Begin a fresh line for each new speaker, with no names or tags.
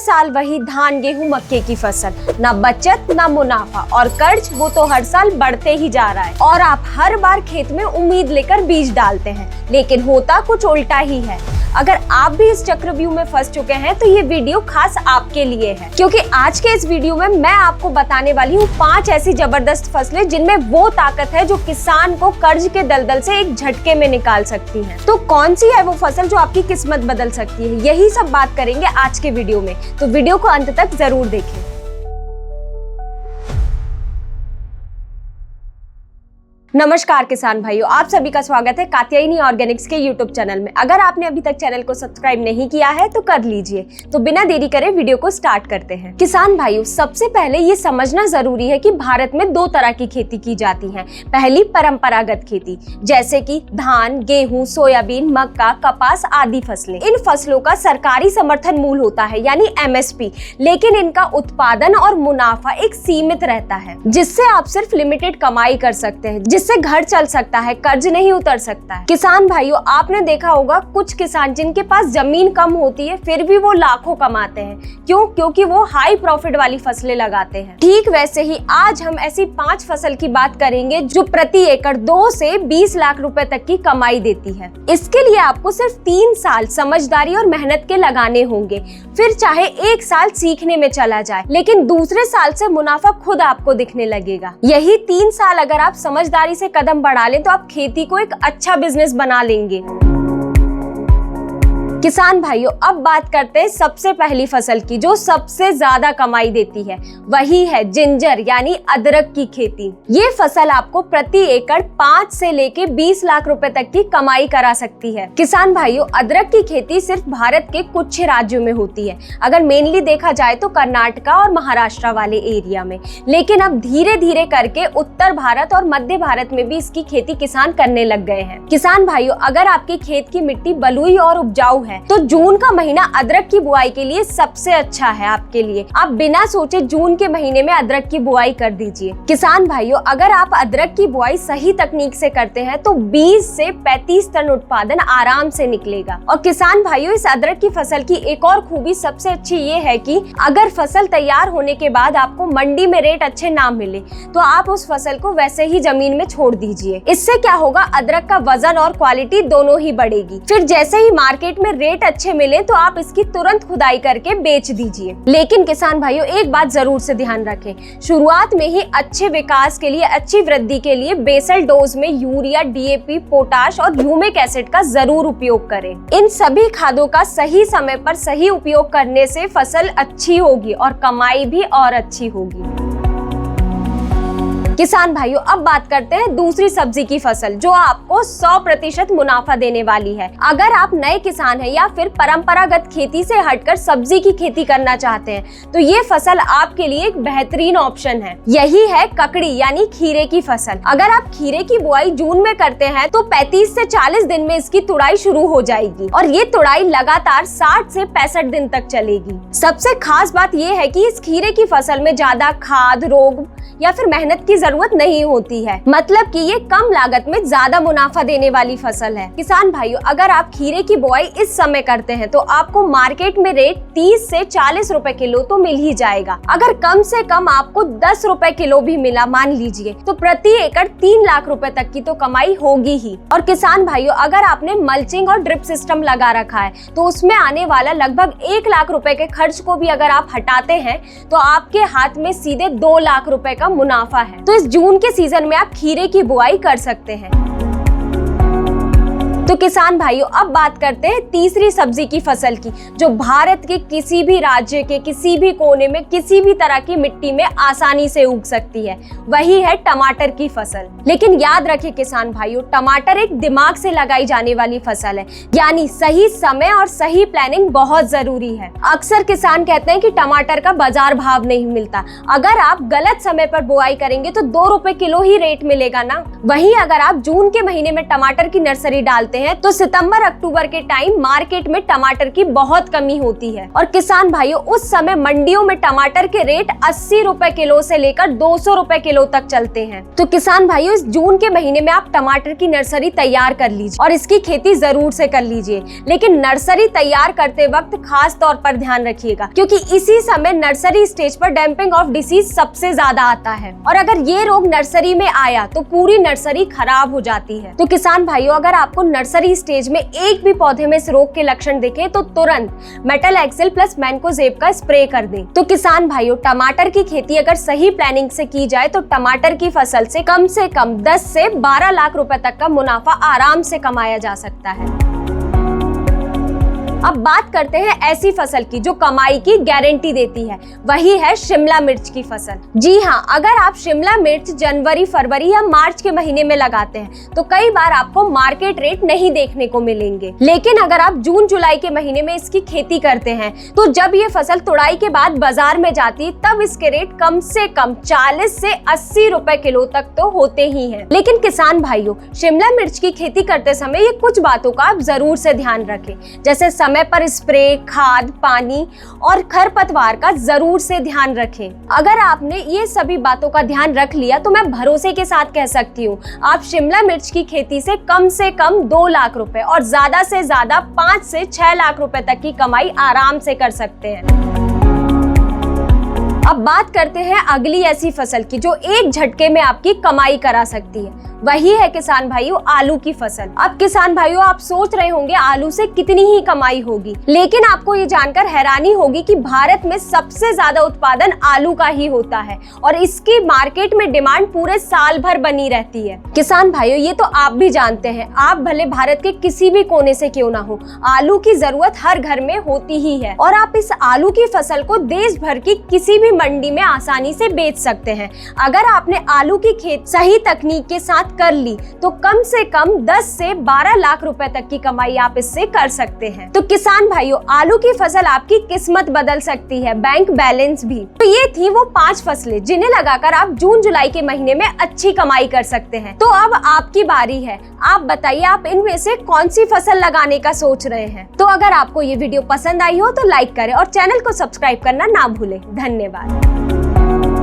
साल वही धान गेहूं मक्के की फसल, ना बचत ना मुनाफा, और कर्ज वो तो हर साल बढ़ते ही जा रहा है। और आप हर बार खेत में उम्मीद लेकर बीज डालते हैं, लेकिन होता कुछ उल्टा ही है। अगर आप भी इस चक्रव्यूह में फंस चुके हैं तो ये वीडियो खास आपके लिए है, क्योंकि आज के इस वीडियो में मैं आपको बताने वाली हूँ 5 ऐसी जबरदस्त फसलें जिनमें वो ताकत है जो किसान को कर्ज के दलदल से एक झटके में निकाल सकती है। तो कौन सी है वो फसल जो आपकी किस्मत बदल सकती है, यही सब बात करेंगे आज के वीडियो में। तो वीडियो को अंत तक जरूर देखें। नमस्कार किसान भाइयों, आप सभी का स्वागत है कात्यायनी ऑर्गेनिक्स के यूट्यूब चैनल में। अगर आपने अभी तक चैनल को सब्सक्राइब नहीं किया है तो कर लीजिए। तो बिना देरी करे वीडियो को स्टार्ट करते हैं। किसान भाइयों, सबसे पहले ये समझना जरूरी है कि भारत में 2 तरह की खेती की जाती है। पहली परंपरागत खेती, जैसे कि धान, गेहूं, सोयाबीन, मक्का, कपास आदि फसलें। इन फसलों का सरकारी समर्थन मूल्य होता है यानी MSP, लेकिन इनका उत्पादन और मुनाफा एक सीमित रहता है, जिससे आप सिर्फ लिमिटेड कमाई कर सकते हैं, जिससे घर चल सकता है, कर्ज नहीं उतर सकता है। किसान भाइयों, आपने देखा होगा कुछ किसान जिनके पास जमीन कम होती है फिर भी वो लाखों कमाते हैं। क्यों? क्योंकि वो हाई प्रॉफिट वाली फसलें लगाते हैं। ठीक वैसे ही आज हम ऐसी 5 फसल की बात करेंगे जो प्रति एकड़ 2 से 20 लाख रुपए तक की कमाई देती है। इसके लिए आपको सिर्फ 3 साल समझदारी और मेहनत के लगाने होंगे। फिर चाहे 1 साल सीखने में चला जाए, लेकिन दूसरे साल से मुनाफा खुद आपको दिखने लगेगा। यही 3 साल अगर आप समझदारी से कदम बढ़ा लें तो आप खेती को एक अच्छा बिजनेस बना लेंगे। किसान भाइयों, अब बात करते हैं सबसे पहली फसल की जो सबसे ज्यादा कमाई देती है। वही है जिंजर यानी अदरक की खेती। ये फसल आपको प्रति एकड़ 5 से लेके 20 लाख रुपए तक की कमाई करा सकती है। किसान भाइयों, अदरक की खेती सिर्फ भारत के कुछ राज्यों में होती है। अगर मेनली देखा जाए तो कर्नाटका और महाराष्ट्र वाले एरिया में, लेकिन अब धीरे धीरे करके उत्तर भारत और मध्य भारत में भी इसकी खेती किसान करने लग गए हैं। किसान भाइयों, अगर आपके खेत की मिट्टी बलुई और उपजाऊ है तो जून का महीना अदरक की बुआई के लिए सबसे अच्छा है आपके लिए। आप बिना सोचे जून के महीने में अदरक की बुआई कर दीजिए। किसान भाइयों, अगर आप अदरक की बुआई सही तकनीक से करते हैं तो 20 से 35 टन उत्पादन आराम से निकलेगा। और किसान भाइयों, इस अदरक की फसल की एक और खूबी सबसे अच्छी ये है कि अगर फसल तैयार होने के बाद आपको मंडी में रेट अच्छे ना मिले तो आप उस फसल को वैसे ही जमीन में छोड़ दीजिए। इससे क्या होगा, अदरक का वजन और क्वालिटी दोनों ही बढ़ेगी। फिर जैसे ही मार्केट में रेट अच्छे मिले तो आप इसकी तुरंत खुदाई करके बेच दीजिए। लेकिन किसान भाइयों, एक बात जरूर से ध्यान रखें, शुरुआत में ही अच्छे विकास के लिए, अच्छी वृद्धि के लिए बेसल डोज में यूरिया, DAP, पोटाश और ह्यूमिक एसिड का जरूर उपयोग करें। इन सभी खादों का सही समय पर सही उपयोग करने से फसल अच्छी होगी और कमाई भी और अच्छी होगी। किसान भाइयों, अब बात करते हैं दूसरी सब्जी की फसल जो आपको 100% मुनाफा देने वाली है। अगर आप नए किसान हैं या फिर परंपरागत खेती से हटकर सब्जी की खेती करना चाहते हैं तो ये फसल आपके लिए एक बेहतरीन ऑप्शन है। यही है ककड़ी यानी खीरे की फसल। अगर आप खीरे की बुआई जून में करते हैं तो 35 से 40 दिन में इसकी तुड़ाई शुरू हो जाएगी और ये तुड़ाई लगातार 60 से 65 दिन तक चलेगी। सबसे खास बात ये है कि इस खीरे की फसल में ज्यादा खाद, रोग या फिर मेहनत की जरूरत नहीं होती है। मतलब कि ये कम लागत में ज्यादा मुनाफा देने वाली फसल है। किसान भाइयों, अगर आप खीरे की बुआई इस समय करते हैं तो आपको मार्केट में रेट 30 से 40 रुपए किलो तो मिल ही जाएगा। अगर कम से कम आपको 10 रुपए किलो भी मिला मान लीजिए तो प्रति एकड़ 3 लाख रुपए तक की तो कमाई होगी ही। और किसान भाइयों, अगर आपने मल्चिंग और ड्रिप सिस्टम लगा रखा है तो उसमें आने वाला लगभग 1 लाख रुपए के खर्च को भी अगर आप हटाते हैं तो आपके हाथ में सीधे 2 लाख रुपए का मुनाफा है। तो इस जून के सीजन में आप खीरे की बुआई कर सकते हैं। तो किसान भाइयों, अब बात करते हैं तीसरी सब्जी की फसल की जो भारत के किसी भी राज्य के किसी भी कोने में किसी भी तरह की मिट्टी में आसानी से उग सकती है। वही है टमाटर की फसल। लेकिन याद रखें किसान भाइयों, टमाटर एक दिमाग से लगाई जाने वाली फसल है, यानी सही समय और सही प्लानिंग बहुत जरूरी है। अक्सर किसान कहते हैं कि टमाटर का बाजार भाव नहीं मिलता। अगर आप गलत समय पर बुआई करेंगे तो 2 रुपए किलो ही रेट मिलेगा ना। वहीं अगर आप जून के महीने में टमाटर की नर्सरी डालते हैं तो सितंबर अक्टूबर के टाइम मार्केट में टमाटर की बहुत कमी होती है और किसान भाइयों उस समय मंडियों में टमाटर के रेट 80 रुपए किलो से लेकर 200 रुपए किलो तक चलते हैं। तो किसान भाइयों इस जून के महीने में आप टमाटर की नर्सरी तैयार कर लीजिए और इसकी खेती जरूर से कर लीजिए, लेकिन नर्सरी तैयार करते वक्त खास तौर पर ध्यान रखिएगा क्योंकि इसी समय नर्सरी स्टेज पर डैम्पिंग ऑफ डिसीज सबसे ज्यादा आता है और अगर ये रोग नर्सरी में आया तो पूरी नर्सरी खराब हो जाती है। तो किसान भाइयों अगर आपको नर्सरी स्टेज में एक भी पौधे में इस रोग के लक्षण दिखे तो तुरंत मेटल एक्सेल प्लस मैंकोजेब का स्प्रे कर दें। तो किसान भाइयों टमाटर की खेती अगर सही प्लानिंग से की जाए तो टमाटर की फसल से कम 10 से 12 लाख रुपए तक का मुनाफा आराम से कमाया जा सकता है। अब बात करते हैं ऐसी फसल की जो कमाई की गारंटी देती है, वही है शिमला मिर्च की फसल। जी हाँ, अगर आप शिमला मिर्च जनवरी, फरवरी या मार्च के महीने में लगाते हैं तो कई बार आपको मार्केट रेट नहीं देखने को मिलेंगे, लेकिन अगर आप जून जुलाई के महीने में इसकी खेती करते हैं तो जब ये फसल तुड़ाई के बाद बाजार में जाती तब इसके रेट कम से कम 40 से 80 रुपए किलो तक तो होते ही हैं। लेकिन किसान भाइयों शिमला मिर्च की खेती करते समय ये कुछ बातों का आप जरूर से ध्यान रखें, जैसे समय पर स्प्रे, खाद, पानी और खरपतवार का जरूर से ध्यान रखें। अगर आपने ये सभी बातों का ध्यान रख लिया तो मैं भरोसे के साथ कह सकती हूँ आप शिमला मिर्च की खेती से कम 2 लाख रुपए और ज्यादा से ज्यादा 5 से 6 लाख रुपए तक की कमाई आराम से कर सकते हैं। अब बात करते हैं अगली ऐसी फसल की जो एक झटके में आपकी कमाई करा सकती है, वही है किसान भाइयों आलू की फसल। अब किसान भाइयों आप सोच रहे होंगे आलू से कितनी ही कमाई होगी, लेकिन आपको ये जानकर हैरानी होगी कि भारत में सबसे ज्यादा उत्पादन आलू का ही होता है और इसकी मार्केट में डिमांड पूरे साल भर बनी रहती है। किसान भाइयों ये तो आप भी जानते हैं, आप भले भारत के किसी भी कोने से क्यों ना हो, आलू की जरूरत हर घर में होती ही है और आप इस आलू की फसल को देश भर की किसी भी मंडी में आसानी से बेच सकते हैं। अगर आपने आलू की खेती सही तकनीक के साथ कर ली तो कम से कम 10 से 12 लाख रुपए तक की कमाई आप इससे कर सकते हैं। तो किसान भाइयों आलू की फसल आपकी किस्मत बदल सकती है, बैंक बैलेंस भी। तो ये थी वो 5 फसलें जिन्हें लगाकर आप जून जुलाई के महीने में अच्छी कमाई कर सकते हैं। तो अब आपकी बारी है, आप बताइए आप इनमें से कौन सी फसल लगाने का सोच रहे हैं। तो अगर आपको ये वीडियो पसंद आई हो तो लाइक करें और चैनल को सब्सक्राइब करना ना भूलें। धन्यवाद।